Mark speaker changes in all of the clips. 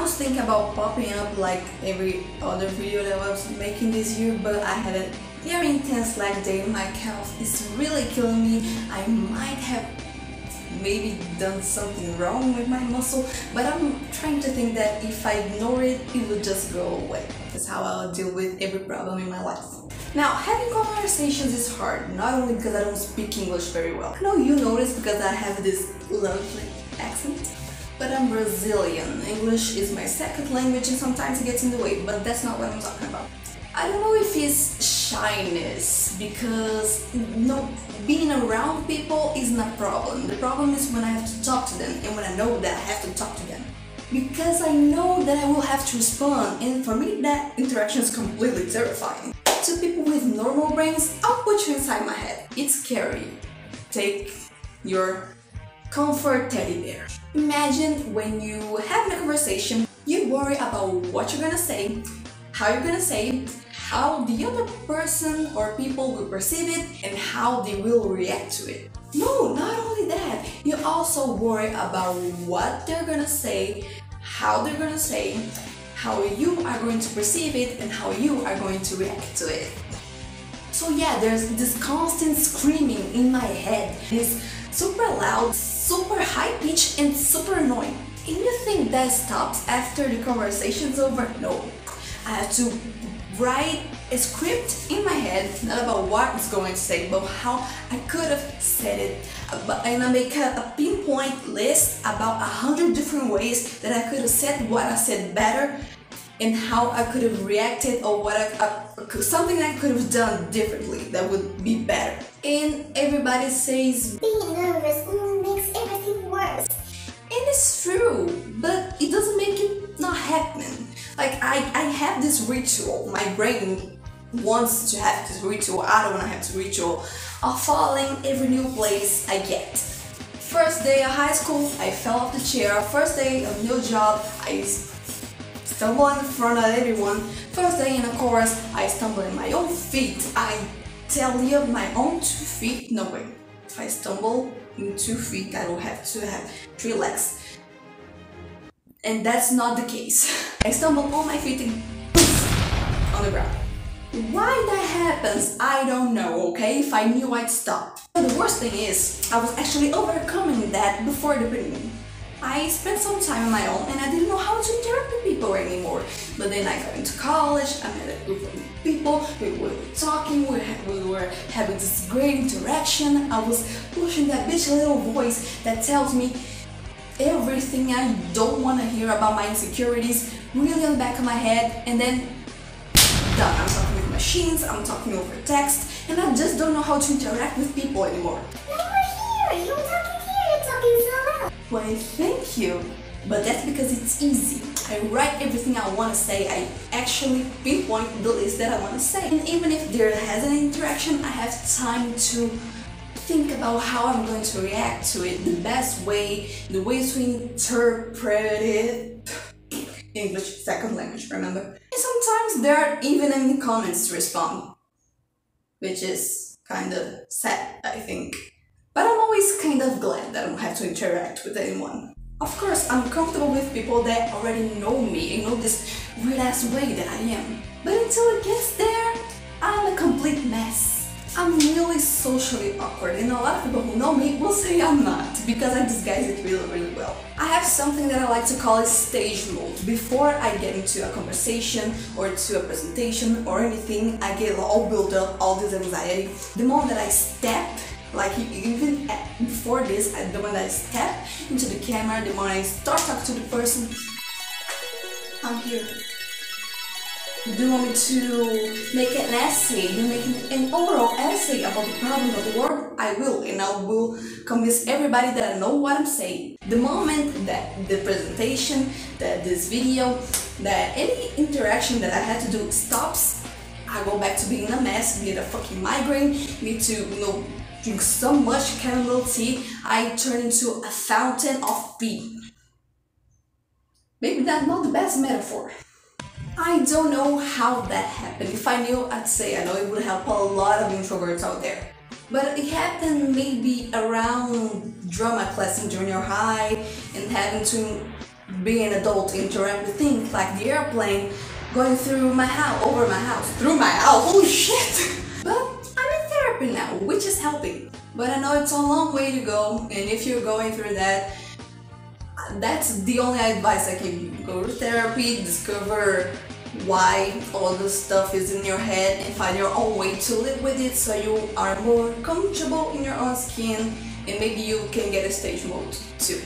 Speaker 1: was thinking about popping up like every other video that I was making this year, but I had a very intense leg day. My calf is really killing me. I might have maybe done something wrong with my muscle, but I'm trying to think that if I ignore it, it will just go away. That's how I'll deal with every problem in my life. Now, having conversations is hard, not only because I don't speak English very well. I know you notice because I have this lovely accent, but I'm Brazilian. English is my second language and sometimes it gets in the way, but that's not what I'm talking about. I don't know if it's shyness, because being around people isn't a problem. The problem is when I have to talk to them and when I know that I have to talk to them. Because I know that I will have to respond, and for me that interaction is completely terrifying. To people with normal brains, I'll put you inside my head. It's scary. Take your comfort teddy bear. Imagine when you have a conversation, you worry about what you're gonna say, how you're gonna say it, how the other person or people will perceive it, and how they will react to it. No, not only that, you also worry about what they're gonna say, how they're gonna say, how you are going to perceive it, and how you are going to react to it. So yeah, there's this constant screaming in my head. It's super loud, super high pitched, and super annoying. And you think that stops after the conversation's over? No. I have to write a script in my head, not about what it's going to say, but how I could have said it. And I make a pinpoint list about 100 different ways that I could have said what I said better, and how I could have reacted, or what something I could have done differently that would be better. And everybody says
Speaker 2: being nervous makes everything worse.
Speaker 1: And it's true, but it doesn't make it not happen. Like I have this ritual, my brain wants to have this ritual, I don't want to have this ritual of following every new place I get. First day of high school, I fell off the chair. First day of new job, I stumble in front of everyone. First day in a chorus, I stumble in my own feet. I tell you, my own 2 feet, no way. If I stumble in 2 feet, I will have to have 3 legs. And that's not the case. I stumble on my feet and poof, on the ground. Why that happens, I don't know, okay? If I knew, I'd stop. But the worst thing is, I was actually overcoming that before the beginning. I spent some time on my own and I didn't know how to interact with people anymore. But then I got into college, I met a group of people, we were talking, we were having this great interaction. I was pushing that bitch little voice that tells me everything I don't want to hear about my insecurities, really on the back of my head, and then done. I'm talking with machines, I'm talking over text, and I just don't know how to interact with people anymore.
Speaker 2: You're here, you're talking so loud.
Speaker 1: Why, thank you. But that's because it's easy. I write everything I want to say. I actually pinpoint the list that I want to say. And even if there has an interaction, I have time to think about how I'm going to react to it, the best way, the way to interpret it. English, second language, remember? And sometimes there are even any comments to respond, which is kind of sad, I think. But I'm always kind of glad that I don't have to interact with anyone. Of course, I'm comfortable with people that already know me and know this weird-ass way that I am. But until it gets there, I'm a complete mess. I'm really socially awkward, and a lot of people who know me will say I'm not, because I disguise it really, really well. I have something that I like to call a stage mode. Before I get into a conversation or to a presentation or anything, I get all built up, all this anxiety. The moment that I step, like even before this, the moment I step into the camera, the moment I start talking to the person, I'm here. Do you want me to make an essay, make an overall essay about the problems of the world? I will, and I will convince everybody that I know what I'm saying. The moment that the presentation, that this video, that any interaction that I had to do stops, I go back to being a mess, be it a fucking migraine, need to, drink so much chamomile tea, I turn into a fountain of pee. Maybe that's not the best metaphor. I don't know how that happened. If I knew, I'd say I know it would help a lot of introverts out there. But it happened maybe around drama class in junior high and having to being an adult interact with things like the airplane going through my house, over my house, through my house, holy shit! But I'm in therapy now, which is helping. But I know it's a long way to go, and if you're going through that, that's the only advice I can give you. Go to therapy, discover why all this stuff is in your head, and find your own way to live with it so you are more comfortable in your own skin, and maybe you can get a stage mode too.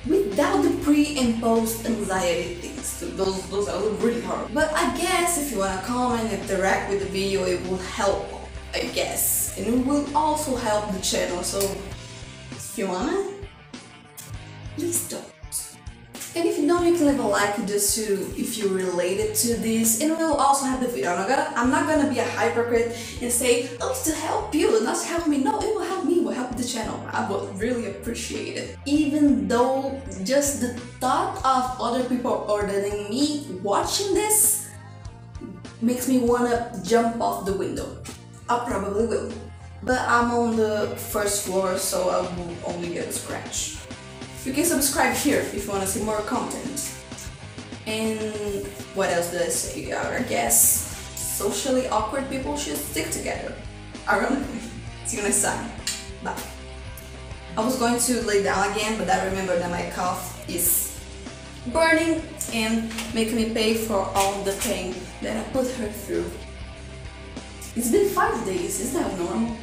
Speaker 1: Without the pre and post anxiety things. Those are really hard. But I guess if you wanna comment and interact with the video, it will help, I guess. And it will also help the channel, so if you wanna, please don't. And if you don't, you can leave a like just to, if you related to this, and we'll also have the video. I'm not gonna be a hypocrite and say, oh, it's to help you, not to help me. No, it will help me, it will help the channel. I would really appreciate it. Even though just the thought of other people other than me watching this makes me wanna jump off the window. I probably will. But I'm on the first floor, so I will only get a scratch. You can subscribe here if you want to see more content. And what else did I say? I guess socially awkward people should stick together. Ironically. See you next time. Bye. I was going to lay down again, but I remembered that my cough is burning and making me pay for all the pain that I put her through. It's been 5 days, is that normal?